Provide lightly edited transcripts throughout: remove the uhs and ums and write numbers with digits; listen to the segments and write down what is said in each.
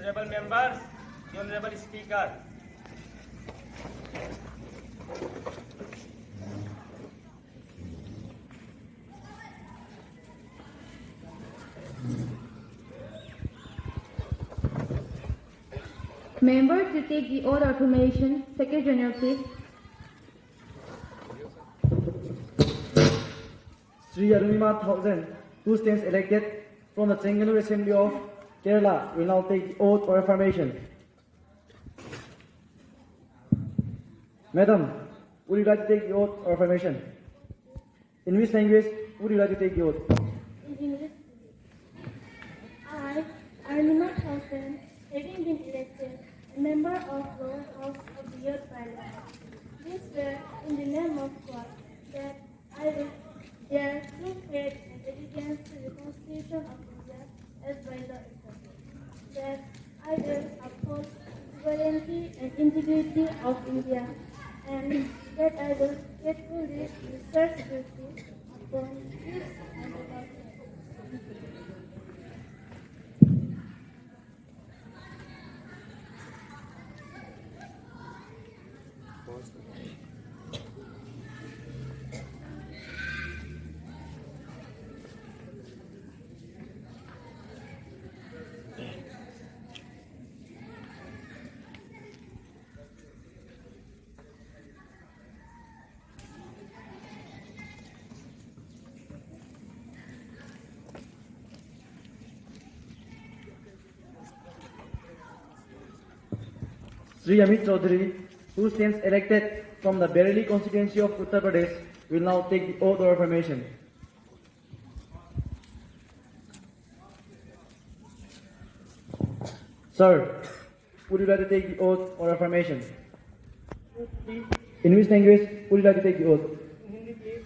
Honorable members, the Honorable Speaker. Member to take the oath of affirmation, Secretary General, please. Sri Arunima Thousand, who stands elected from the Tengalur Assembly of Kerala, will now take the oath or affirmation. Madam, would you like to take the oath or affirmation? In which language would you like to take the oath? In English. I, Arunima Thousand, having been elected a member of Lower House of the Youth Parliament, do swear in the name of God that I will bear true faith and allegiance to the Constitution of India as by law established, that I will uphold the sovereignty and integrity of India, and that I will faithfully discharge duty upon peace and development. Sri Amit Chaudhary, who stands elected from the Bareilly constituency of Uttar Pradesh, will now take the oath or affirmation. Sir, would you like to take the oath or affirmation? In which language would you like to take the oath? Hindi please.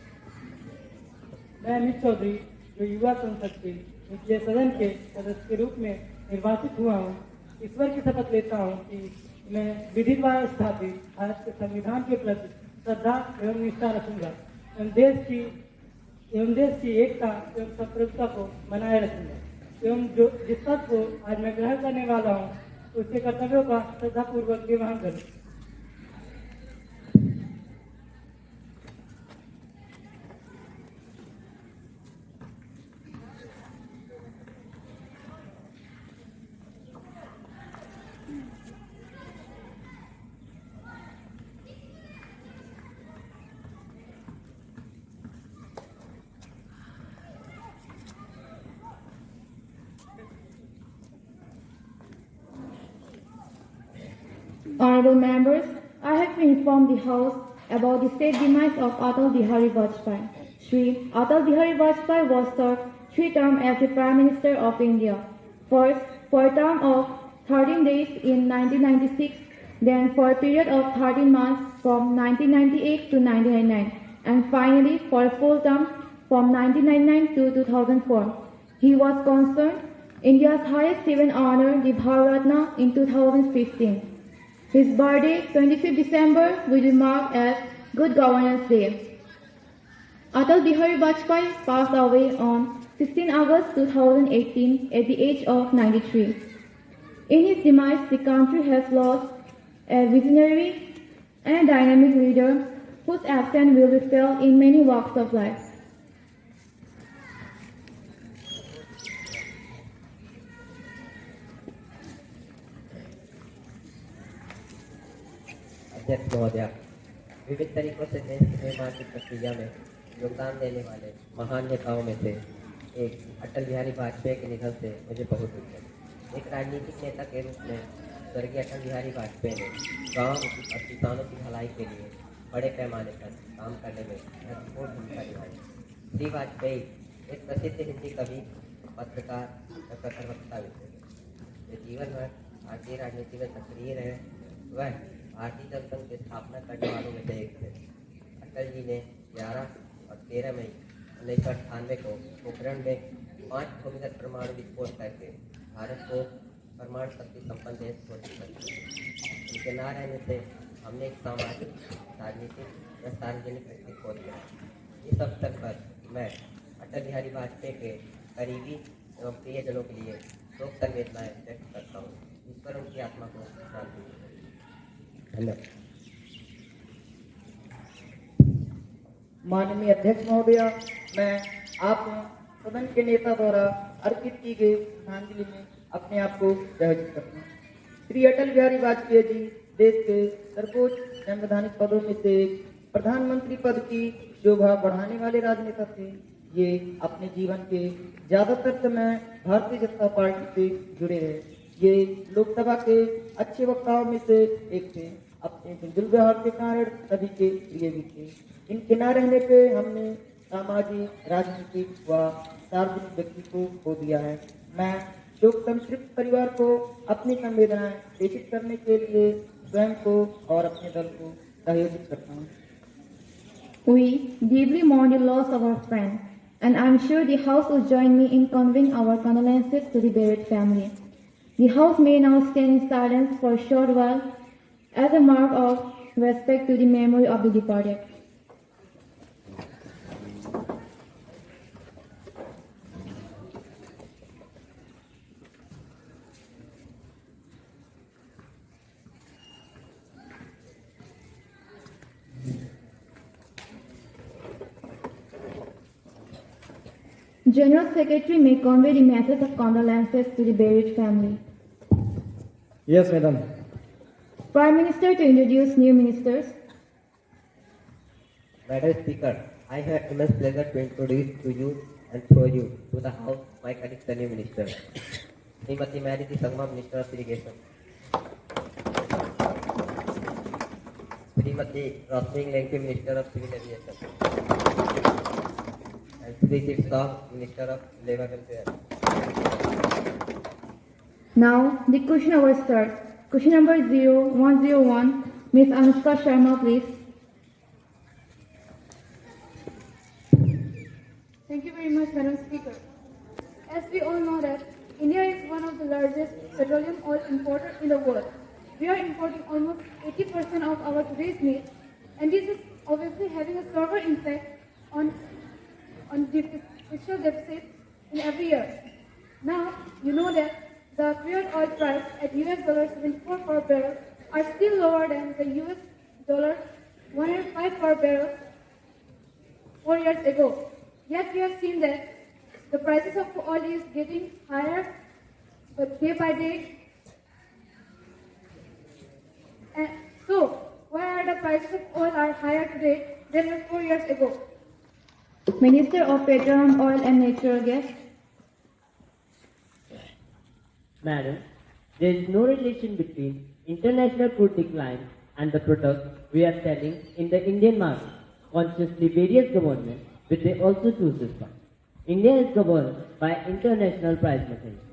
मैं अमित चौधरी जो युवा संसद के निचले सदन के सदस्य के रूप में निर्वाचित हुआ हूँ, ईश्वर की शपथ लेता हूँ कि मैं विधि द्वारा स्थापित भारत के संविधान के प्रति श्रद्धा एवं निष्ठा रखूंगा एवं देश की एकता एवं संप्रभुता को बनाए रखूंगा एवं जिस पद को आज मैं ग्रहण करने वाला हूँ उसके कर्तव्यों का श्रद्धापूर्वक निर्वहन करूँ। Honorable members, I have to inform the House about the said demise of Atal Bihari Vajpayee. Shri Atal Bihari Vajpayee was served 3 terms as the Prime Minister of India. First, for a term of 13 days in 1996, then for a period of 13 months from 1998 to 1999, and finally for a full term from 1999 to 2004. He was conferred India's highest civil honor, the Bharat Ratna, in 2015. His birthday, 25th December, will be marked as Good Governance Day. Atal Bihari Vajpayee passed away on 16 August 2018 at the age of 93. In his demise, the country has lost a visionary and dynamic leader whose absence will be felt in many walks of life. अध्यक्ष महोदया, विविध तरीकों से देश के निर्माण की प्रक्रिया में योगदान देने वाले महान नेताओं में से एक अटल बिहारी वाजपेयी के निधन से मुझे बहुत दुख है। एक राजनीतिक नेता के रूप में स्वर्गीय अटल बिहारी वाजपेयी ने गांव और किसानों की भलाई के लिए बड़े पैमाने पर काम करने में महत्वपूर्ण भूमिका निभाई। श्री वाजपेयी एक प्रसिद्ध हिंदी कवि, पत्रकार और पत्रवक्ता भी थे। वे जीवन भर भारतीय राजनीति में सक्रिय रहे। वह भारतीय जनता संघ की स्थापना करने वालों में से एक थे। अटल जी ने 11 और 13 मई 1998 को पोखरण में 5 भूमिगत परमाणु विस्फोट करके भारत को परमाणु शक्ति संपन्न देश घोषित कर दिया। उनके न रहने से हमने एक सामाजिक, राजनीतिक व सार्वजनिक व्यक्ति खो दिया। इस अवसर पर मैं अटल बिहारी वाजपेयी के करीबी एवं प्रियजनों के लिए शोक संवेदनाएं व्यक्त करता हूँ। ईश्वर उनकी आत्मा को शांति दे। धन्यवाद। माननीय अध्यक्ष महोदय, मैं आप सदन के नेता द्वारा अर्पित की गई श्रद्धांजलि में अपने आप को सहयोजित करता हूँ। श्री अटल बिहारी वाजपेयी जी देश के सर्वोच्च संवैधानिक पदों में से एक प्रधानमंत्री पद की शोभा बढ़ाने वाले राजनेता थे। ये अपने जीवन के ज्यादातर समय भारतीय जनता पार्टी से जुड़े रहे। ये लोकसभा के अच्छे वक्ताओं में से एक थे। अपने मिलजुल व्यवहार के कारण सभी के प्रिय भी थे। इनके न रहने पे हमने सामाजिक, राजनीतिक व सार्वजनिक व्यक्ति को खो दिया है। मैं शोक संतृप्त परिवार को अपनी संवेदनाएं प्रेषित करने के लिए स्वयं को और अपने दल को सहयोजित करता हूँ। We deeply mourn the loss of our friend, and I'm sure the House will join me in conveying our condolences to the buried family. The House may now stand in silence for a short while as a mark of respect to the memory of the departed. General Secretary may convey the message of condolences to the buried family. Yes, madam. Prime Minister to introduce new ministers. Madam Speaker, I have immense pleasure to introduce to you and through you to the House my colleagues, the new minister. Srimati Mariti Sangma, Minister of Irrigation. Srimati Rosling Lenki, Minister of Civil Aviation. And Sri Shiv Shah, Minister of Labour Welfare. Now, the question hour starts. Question number 0101, Ms. Anushka Sharma, please. Thank you very much, Madam Speaker. As we all know that India is one of the largest petroleum oil importers in the world. We are importing almost 80% of our today's needs, and this is obviously having a severe impact on the fiscal deficit in every year. Now, you know that the crude oil price at $74 per barrel are still lower than the $105 per barrel 4 years ago. Yet we have seen that the prices of oil is getting higher day by day. And so, why are the prices of oil are higher today than 4 years ago? Minister of Petroleum, Oil and Natural Gas. Madam, there is no relation between international crude decline and the products we are selling in the Indian market. Consciously, various governments, which they also choose this one. India is governed by international price mechanism.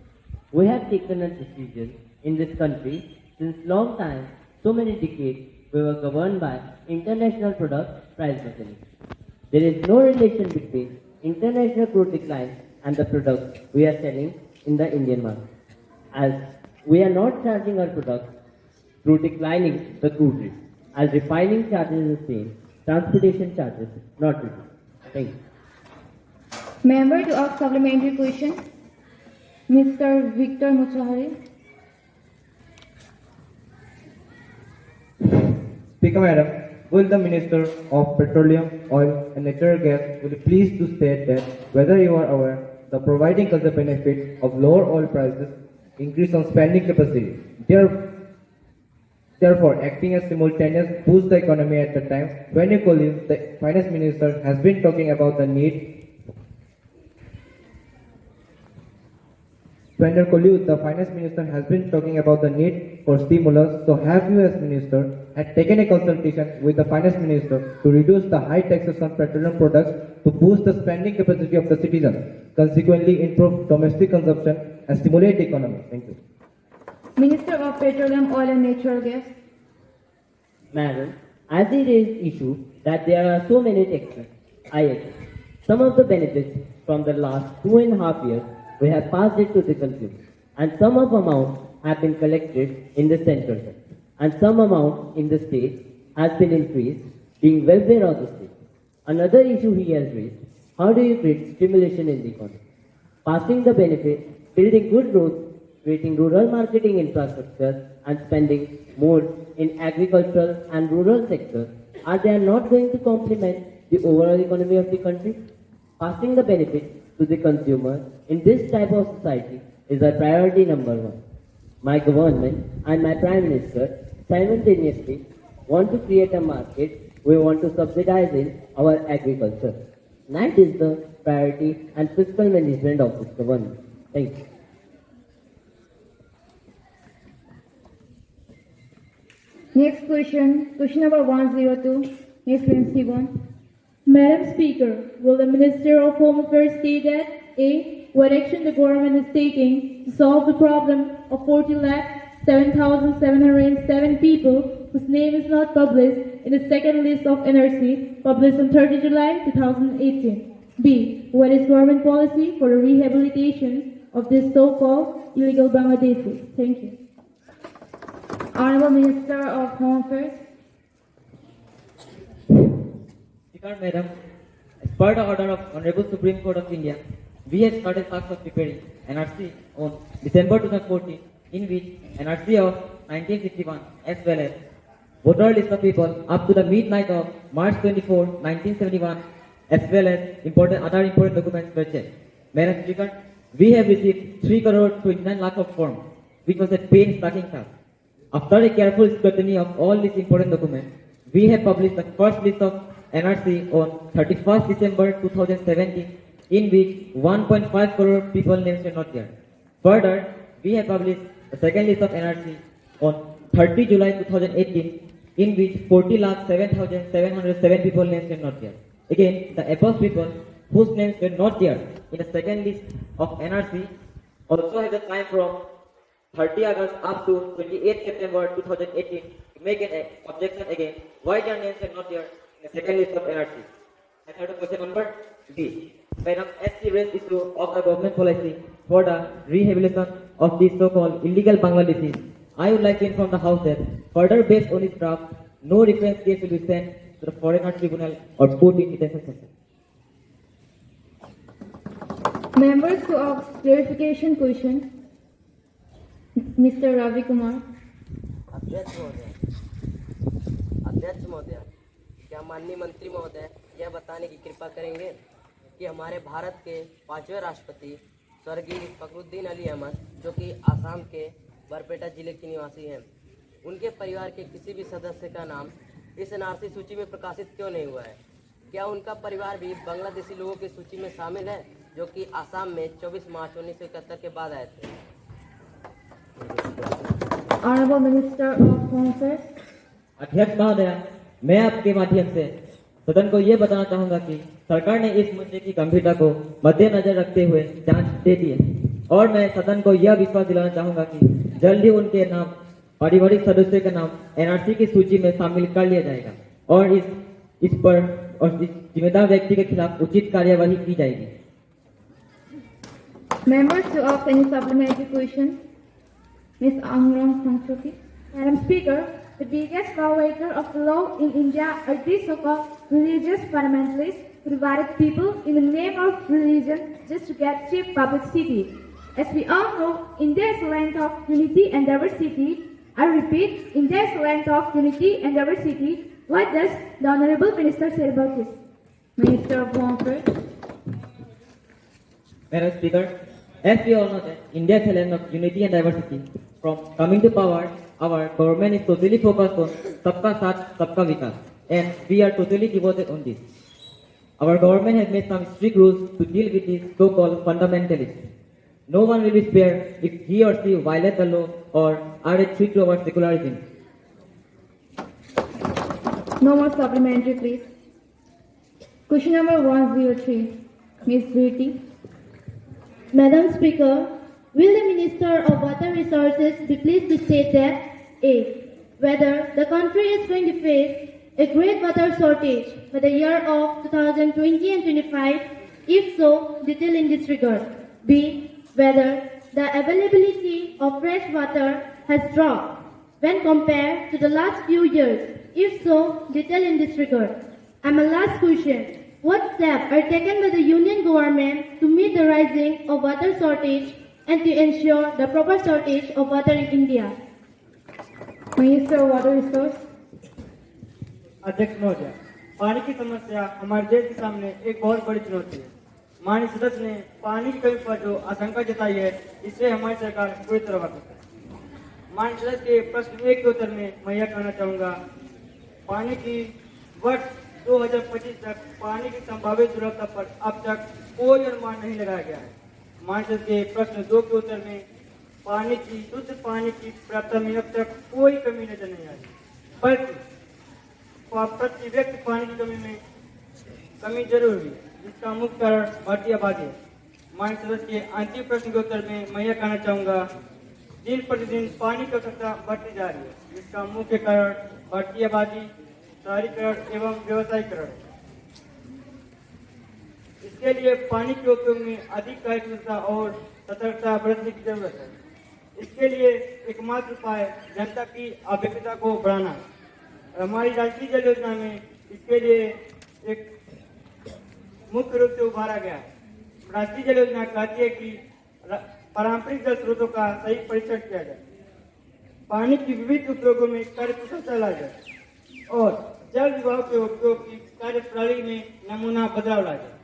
We have taken a decision in this country since long time, so many decades, we were governed by international product price mechanism. There is no relation between international crude decline and the products we are selling in the Indian market. As we are not charging our products through declining the crude rate, as refining charges is the same, transportation charges not reduced. Thank you. Member to ask supplementary question, Mr. Victor Muchahari. Speaker Madam, will the Minister of Petroleum, Oil and Natural Gas will please to state that whether you are aware the providing us the benefit of lower oil prices, increase on spending capacity, therefore acting as simultaneous boost the economy at the time when you colleague, the Finance Minister has been talking about the need. When your colleague, the Finance Minister has been talking about the need for stimulus, so have you as Minister had taken a consultation with the Finance Minister to reduce the high taxes on petroleum products to boost the spending capacity of the citizens, consequently improve domestic consumption and stimulate the economy? Thank you. Minister of Petroleum, Oil and Natural Gas. Madam, as they raised issue that there are so many taxes, I agree. Some of the benefits from the last 2.5 years we have passed it to the consumer, and some of amount have been collected in the central sector, and some amount in the state has been increased, being welfare of the state. Another issue he has raised: how do you create stimulation in the economy? Passing the benefit, building good roads, creating rural marketing infrastructure and spending more in agricultural and rural sectors, are they not going to complement the overall economy of the country? Passing the benefits to the consumer in this type of society is our priority number one. My government and my Prime Minister simultaneously want to create a market. We want to subsidize in our agriculture. That is the priority and fiscal management of this government. Thank you. Next question number 102, Ms. Rincy Won. Madam Speaker, will the Minister of Home Affairs state that A. What action the government is taking to solve the problem of 40,07,707 people whose name is not published in the second list of NRC published on 30 July 2018? B. What is government policy for the rehabilitation of these so-called illegal Bangladeshis? Thank you. Honorable Minister of Home Affairs. Speaker, Madam, as per the order of Honorable Supreme Court of India, we have started task of preparing NRC on December 2014, in which NRC of 1961 as well as voter list of people up to the midnight of March 24, 1971, as well as other important documents were checked. Madam Speaker, we have received 3 crore 29 lakh of forms, which was a painstaking task. After a careful scrutiny of all these important documents, we have published the first list of NRC on 31st December 2017, in which 1.5 crore people names were not there. Further, we have published the second list of NRC on 30 July 2018, in which 40,07,707 people names were not there. Again, the above people whose names were not there in the second list of NRC also have the time from 30 August up to 28 September 2018 to make an objection again why their names are not there in the second list of NRC. I have question number B. Madam, as she raised issue of the government policy for the rehabilitation of these so-called illegal Bangladeshis, I would like to inform the House that further based on its draft, no reference case will be sent to the Foreigner Tribunal or put in detention center. Members to ask clarification question. Mr. Ravi Kumar. अध्यक्ष महोदय, क्या माननीय मंत्री महोदय यह बताने की कृपा करेंगे कि हमारे भारत के 5वें राष्ट्रपति स्वर्गीय फखरुद्दीन अली अहमद, जो कि आसाम के बरपेटा जिले के निवासी हैं, उनके परिवार के किसी भी सदस्य का नाम इस एनआरसी सूची में प्रकाशित क्यों नहीं हुआ है? क्या उनका परिवार भी बांग्लादेशी लोगों की सूची में शामिल है, जो कि आसाम में 24 मार्च 1971 के बाद आए थे? Honorable Minister of Home Affairs. अध्यक्ष महोदय, मैं आपके माध्यम से सदन को ये बताना चाहूंगा कि सरकार ने इस मुद्दे की गंभीरता को मद्देनजर रखते हुए जांच दे दी है और मैं सदन को यह विश्वास दिलाना चाहूंगा कि जल्द ही उनके नाम पारिवारिक सदस्यों का नाम एनआरसी की सूची में शामिल कर लिया जाएगा और इस जिम्मेदार व्यक्ति के खिलाफ उचित कार्यवाही की जाएगी। Members to ask any supplementary question. Ms. Angrong Sangchoki. Madam Speaker, the biggest violator of the law in India are these so-called religious fundamentalists who divide people in the name of religion just to get cheap publicity. As we all know, India is a land of unity and diversity. I repeat, India is a land of unity and diversity. What does the Honorable Minister say about this? Minister of Home Affairs. Madam Speaker, as we all know that India is a land of unity and diversity. From coming to power, our government is totally focused on Sabka Saath, Sabka Vikas, and we are totally devoted on this. Our government has made some strict rules to deal with these so-called fundamentalists. No one will be spared if he or she violates the law or are a threat to our secularism. No more supplementary, please. Question number 103. Ms. Riti. Madam Speaker, will the Minister of Water Resources be pleased to state that A. Whether the country is going to face a great water shortage by the year of 2020 and 25, if so, detail in this regard. B. Whether the availability of fresh water has dropped when compared to the last few years, if so, detail in this regard. And my last question. What steps are taken by the Union government to meet the rising of water shortage and to ensure the proper shortage of water in India. Minister of Water Resource. अध्यक्ष महोदय, पानी की समस्या हमारे देश के सामने एक बहुत बड़ी चुनौती है। माननीय सदस्य ने पानी की कमी पर जो आशंका जताई है, इससे हमारी सरकार पूरी तरह वाकिफ है। माननीय सदस्य के प्रश्न 1 के उत्तर में मैं यह कहना चाहूँगा, पानी की वर्ष 2025 तक पानी की संभावित जरूरत पर अब तक कोई अनुमान नहीं लगाया गया है। माननीय सदस्य के प्रश्न 2 के उत्तर में शुद्ध पानी की प्राप्ति में अब तक कोई कमी नजर नहीं आई, बल्कि प्रति व्यक्ति पानी की कमी जरूर हुई, जिसका मुख्य कारण बढ़ती आबादी है। माननीय सदस्य के अंतिम प्रश्न के उत्तर में मैं यह कहना चाहूँगा, दिन प्रतिदिन पानी की आवश्यकता बढ़ती जा रही है, जिसका मुख्य कारण बढ़ती आबादी, शहरीकरण एवं व्यवसायीकरण। इसके लिए पानी के उपयोग में अधिक कार्यक्षमता और सतर्कता बरतने की जरूरत है। इसके लिए एकमात्र उपाय जनता की अभिज्ञता को बढ़ाना है। हमारी राष्ट्रीय जल योजना में इसके लिए एक मुख्य रूप से उभारा गया है। राष्ट्रीय जल योजना कहती है कि पारंपरिक जल स्रोतों का सही परीक्षण किया जाए, पानी की विविध उपयोगों में कार्यकुशलता लाई जाए और जल विभाग के उपयोग की कार्यप्रणाली में नमूना बदलाव लाया जाए।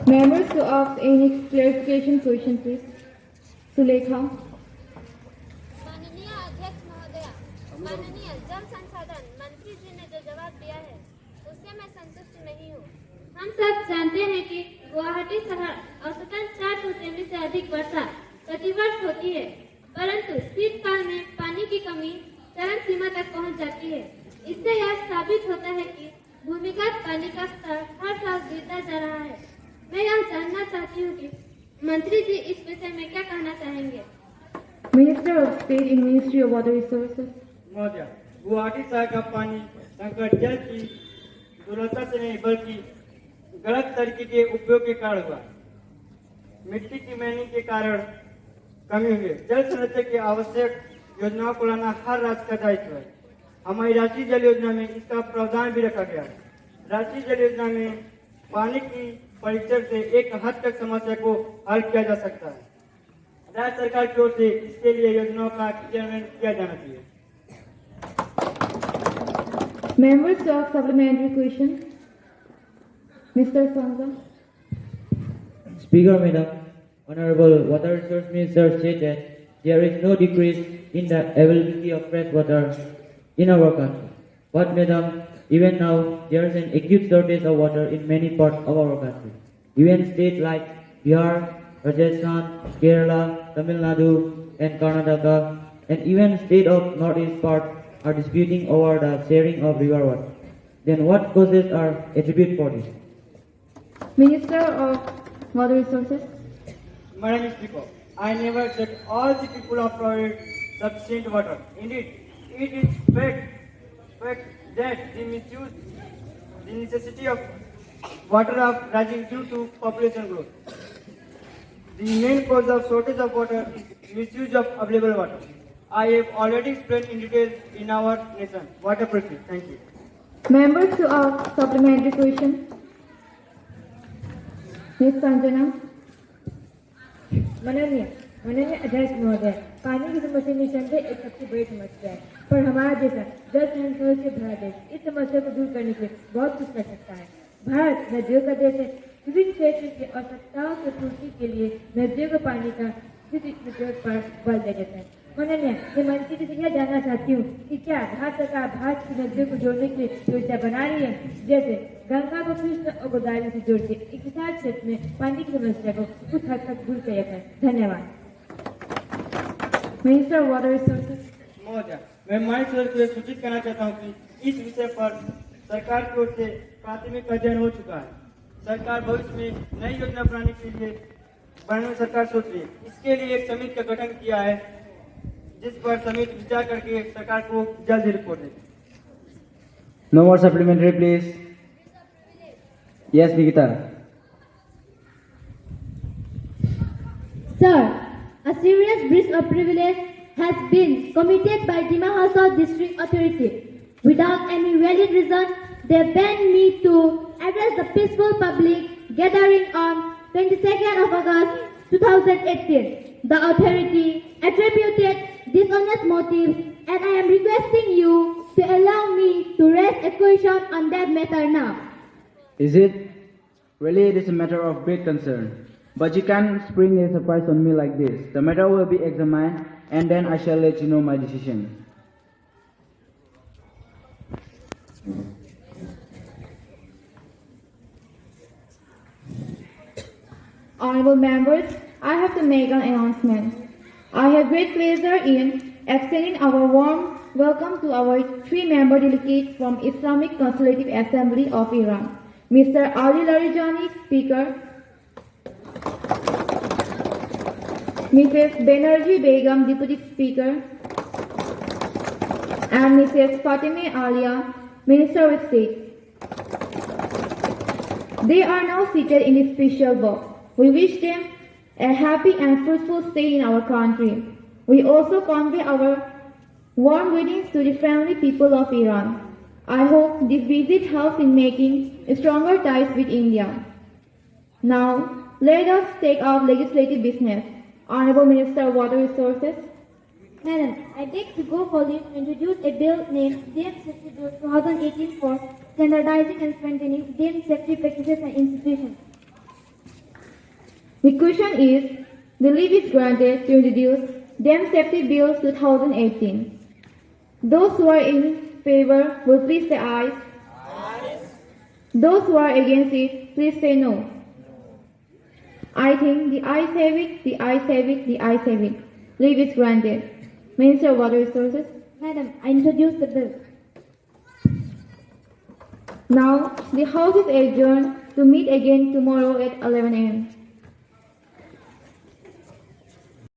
Members to ask any clarification question, please. Sulekha. माननीय अध्यक्ष महोदय, माननीय जल संसाधन मंत्री जी ने जो जवाब दिया है उससे मैं संतुष्ट नहीं हूँ। हम सब जानते हैं कि गुवाहाटी शहर औसतन 400 सेमी से अधिक वर्षा प्रतिवर्ष होती है, परंतु शीतकाल में पानी की कमी चरम सीमा तक पहुँच जाती है। इससे यह साबित होता है कि भूमिगत पानी का स्तर हर साल गिरता जा रहा है। मैं यह जानना चाहती हूँ कि मंत्री जी इस विषय में क्या कहना चाहेंगे। Minister of State in Ministry of Water Resources. महोदय, गुवाहाटी शहर का पानी संकट जल की दुर्लभता से नहीं बल्कि गलत तरीके के उपयोग के कारण हुआ। मिट्टी की मैनिंग के कारण कमी हुई है। जल संरक्षण की आवश्यक योजनाओं को लाना हर राज्य का दायित्व है। हमारी राष्ट्रीय जल योजना में इसका प्रावधान भी रखा गया है। राष्ट्रीय जल योजना में पानी की परीक्षण से एक हद तक समस्या को हल किया जा सकता है। राज्य सरकार की ओर से इसके लिए योजनाओं का क्रियान्वयन किया जाना चाहिए। Members to ask supplementary question. Mr. Sangha. Speaker Madam, Honorable Water Resource Minister said that there is no decrease in the availability of fresh water in our country. But Madam, even now there is an acute shortage of water in many parts of our country. Even states like Bihar, Rajasthan, Kerala, Tamil Nadu and Karnataka and even state of northeast part are disputing over the sharing of river water. Then what causes are attributed for this? Minister of Water Resources. Madam Speaker, I never said all the people are provided sufficient water. Indeed, it is fact that the necessity of water are rising due to population growth. The main cause of shortage of water is misuse of available water. I have already explained in detail in our nation water policy. Thank you. Members to ask supplementary question. Ms. Sanjana. माननीय अध्यक्ष महोदय, पानी की समस्या निसंदेह एक सबसे बड़ी समस्या है, पर हमारा देश जल संसाधन से भरा देश इस समस्या को दूर करने के लिए बहुत कुछ कर सकता है। भारत नदियों का देश है। विभिन्न क्षेत्रों की आवश्यकताओं की पूर्ति के लिए नदियों को पानी का उपयोग पर बल दिया जाता है। माननीय मैं मंत्री जी से यह जानना चाहती हूँ कि क्या भारत सरकार भारत की नदियों को जोड़ने के लिए योजना बना रही है, जैसे गंगा को कृष्ण और गोदावरी से जोड़ के एक विशाल क्षेत्र में पानी की समस्या को कुछ हद तक दूर किया जाए। धन्यवाद। Minister of Water Resources. महोदय, मैं माननीय सदस्य को सूचित करना चाहता हूँ कि इस विषय पर सरकार की ओर से प्राथमिक अध्ययन हो चुका है। सरकार भविष्य में नई योजना बनाने के लिए सरकार सोच रही है। इसके लिए एक समिति का गठन किया है, जिस पर समिति विचार करके सरकार को जल्द रिपोर्ट देगी। No more supplementary, please. Yes, Nikita. Sir, a serious breach of privilege has been committed by Dima Hausa District Authority. Without any valid reason, they banned me to address the peaceful public gathering on 22nd of August 2018. The authority attributed dishonest motives, and I am requesting you to allow me to raise a question on that matter now. Is it? Really, it is a matter of great concern. But you can't spring a surprise on me like this. The matter will be examined, and then I shall let you know my decision. Honorable members, I have to make an announcement. I have great pleasure in extending our warm welcome to our 3-member delegates from Islamic Consultative Assembly of Iran. Mr. Ali Larijani, Speaker. Mrs. Banerjee Begum, Deputy Speaker. And Mrs. Fatime Alia, Minister of State. They are now seated in this special box. We wish them a happy and fruitful stay in our country. We also convey our warm greetings to the friendly people of Iran. I hope this visit helps in making stronger ties with India. Now, let us take up legislative business. Honorable Minister of Water Resources. Madam, I take to go for leave to introduce a bill named Dam Safety Bill 2018 for standardizing and strengthening dam safety practices and institutions. The question is, the leave is granted to introduce Dam Safety Bill 2018. Those who are in favor will please say aye. Those who are against it, please say no. I think the ayes have it, the ayes have it, the ayes have it. Leave is granted. Minister of Water Resources. Madam, I introduce the bill. Now, the House is adjourned to meet again tomorrow at 11 a.m.